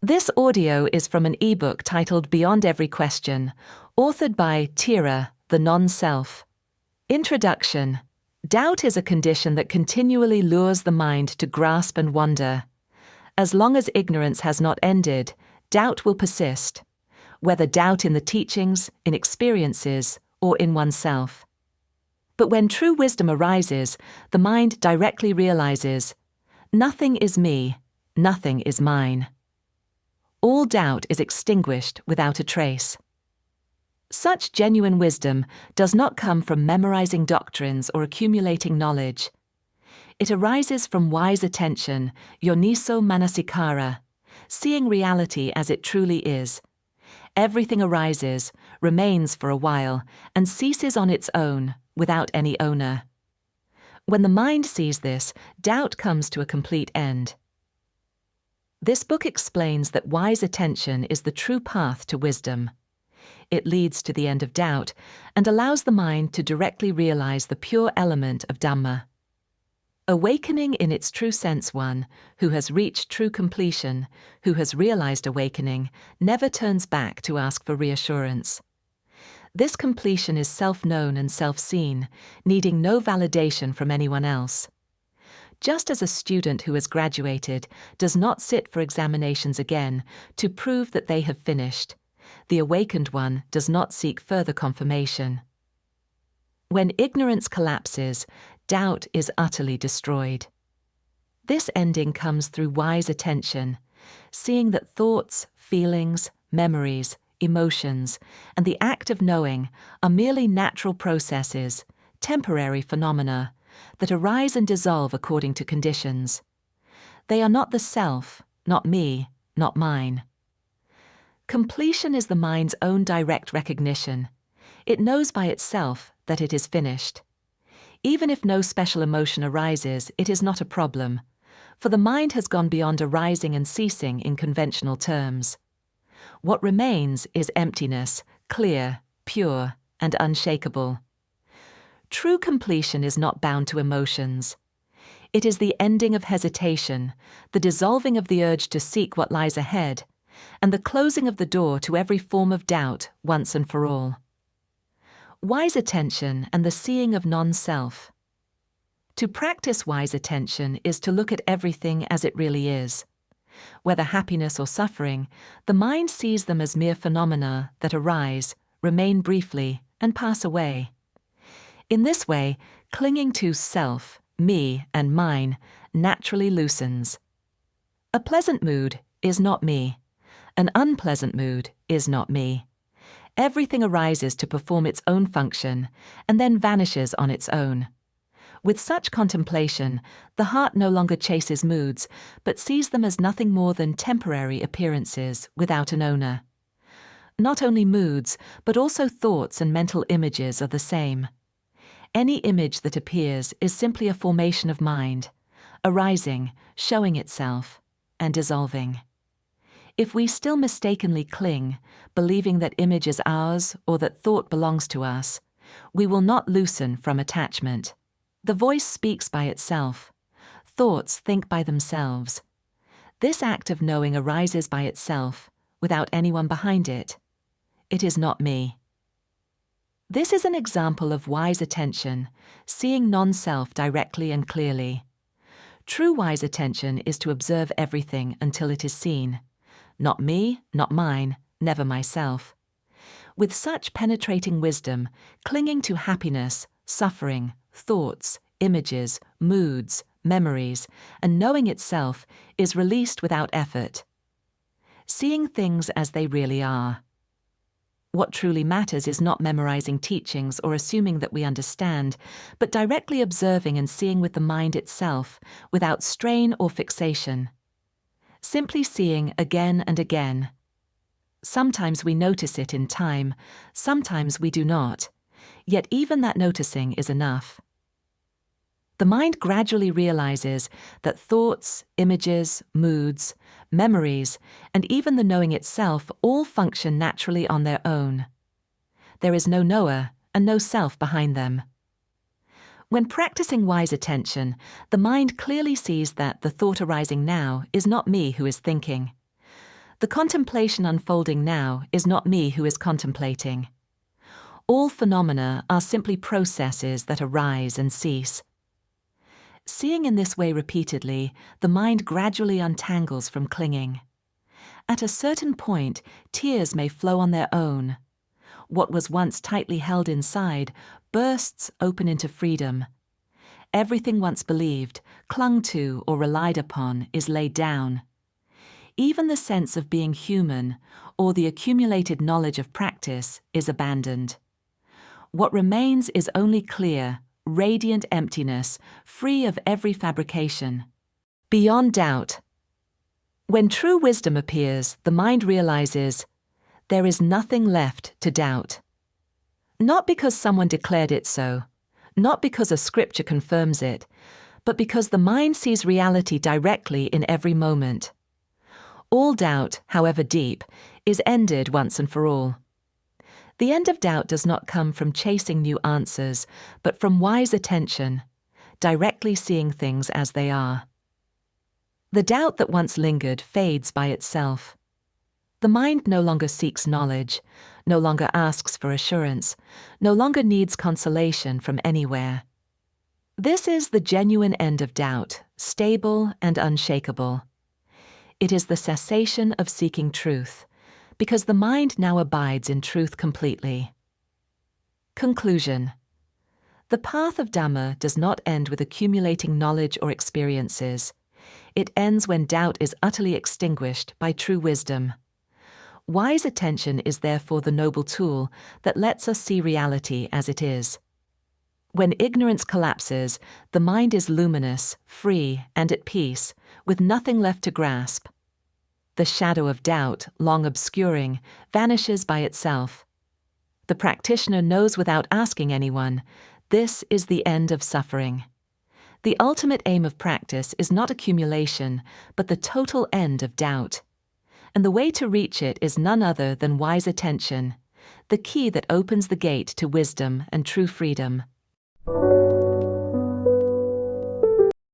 This audio is from an ebook titled Beyond Every Question, authored by Tira, the Non-Self. Introduction. Doubt is a condition that continually lures the mind to grasp and wonder. As long as ignorance has not ended, doubt will persist, whether doubt in the teachings, in experiences, or in oneself. But when true wisdom arises, the mind directly realizes, nothing is me, nothing is mine. All doubt is extinguished without a trace. Such genuine wisdom does not come from memorizing doctrines or accumulating knowledge. It arises from wise attention, yoniso manasikara, seeing reality as it truly is. Everything arises, remains for a while, and ceases on its own, without any owner. When the mind sees this, doubt comes to a complete end. This book explains that wise attention is the true path to wisdom. It leads to the end of doubt and allows the mind to directly realize the pure element of Dhamma. Awakening in its true sense, one who has reached true completion, who has realized awakening, never turns back to ask for reassurance. This completion is self-known and self-seen, needing no validation from anyone else. Just as a student who has graduated does not sit for examinations again to prove that they have finished, the awakened one does not seek further confirmation. When ignorance collapses, doubt is utterly destroyed. This ending comes through wise attention, seeing that thoughts, feelings, memories, emotions, and the act of knowing are merely natural processes, temporary phenomena, that arise and dissolve according to conditions. They are not the self, not me, not mine. Completion is the mind's own direct recognition. It knows by itself that it is finished. Even if no special emotion arises, it is not a problem, for the mind has gone beyond arising and ceasing in conventional terms. What remains is emptiness, clear, pure, and unshakable. True completion is not bound to emotions. It is the ending of hesitation, the dissolving of the urge to seek what lies ahead, and the closing of the door to every form of doubt once and for all. Wise attention and the seeing of non-self. To practice wise attention is to look at everything as it really is. Whether happiness or suffering, the mind sees them as mere phenomena that arise, remain briefly, and pass away. In this way, clinging to self, me, and mine naturally loosens. A pleasant mood is not me. An unpleasant mood is not me. Everything arises to perform its own function and then vanishes on its own. With such contemplation, the heart no longer chases moods, but sees them as nothing more than temporary appearances without an owner. Not only moods, but also thoughts and mental images are the same. Any image that appears is simply a formation of mind, arising, showing itself, and dissolving. If we still mistakenly cling, believing that image is ours or that thought belongs to us, we will not loosen from attachment. The voice speaks by itself. Thoughts think by themselves. This act of knowing arises by itself, without anyone behind it. It is not me. This is an example of wise attention, seeing non-self directly and clearly. True wise attention is to observe everything until it is seen. Not me, not mine, never myself. With such penetrating wisdom, clinging to happiness, suffering, thoughts, images, moods, memories, and knowing itself is released without effort. Seeing things as they really are. What truly matters is not memorizing teachings or assuming that we understand, but directly observing and seeing with the mind itself, without strain or fixation. Simply seeing again and again. Sometimes we notice it in time, sometimes we do not, yet even that noticing is enough. The mind gradually realizes that thoughts, images, moods, memories, and even the knowing itself all function naturally on their own. There is no knower and no self behind them. When practicing wise attention, the mind clearly sees that the thought arising now is not me who is thinking. The contemplation unfolding now is not me who is contemplating. All phenomena are simply processes that arise and cease. Seeing in this way repeatedly, the mind gradually untangles from clinging. At a certain point, tears may flow on their own. What was once tightly held inside bursts open into freedom. Everything once believed, clung to, or relied upon is laid down. Even the sense of being human, or the accumulated knowledge of practice, is abandoned. What remains is only clear, radiant emptiness, free of every fabrication. Beyond doubt. When true wisdom appears, the mind realizes, there is nothing left to doubt. Not because someone declared it so, not because a scripture confirms it, but because the mind sees reality directly in every moment. All doubt, however deep, is ended once and for all. The end of doubt does not come from chasing new answers, but from wise attention, directly seeing things as they are. The doubt that once lingered fades by itself. The mind no longer seeks knowledge, no longer asks for assurance, no longer needs consolation from anywhere. This is the genuine end of doubt, stable and unshakable. It is the cessation of seeking truth, because the mind now abides in truth completely. Conclusion. The path of Dhamma does not end with accumulating knowledge or experiences. It ends when doubt is utterly extinguished by true wisdom. Wise attention is therefore the noble tool that lets us see reality as it is. When ignorance collapses, the mind is luminous, free, and at peace, with nothing left to grasp. The shadow of doubt, long obscuring, vanishes by itself. The practitioner knows without asking anyone, this is the end of suffering. The ultimate aim of practice is not accumulation, but the total end of doubt. And the way to reach it is none other than wise attention, the key that opens the gate to wisdom and true freedom.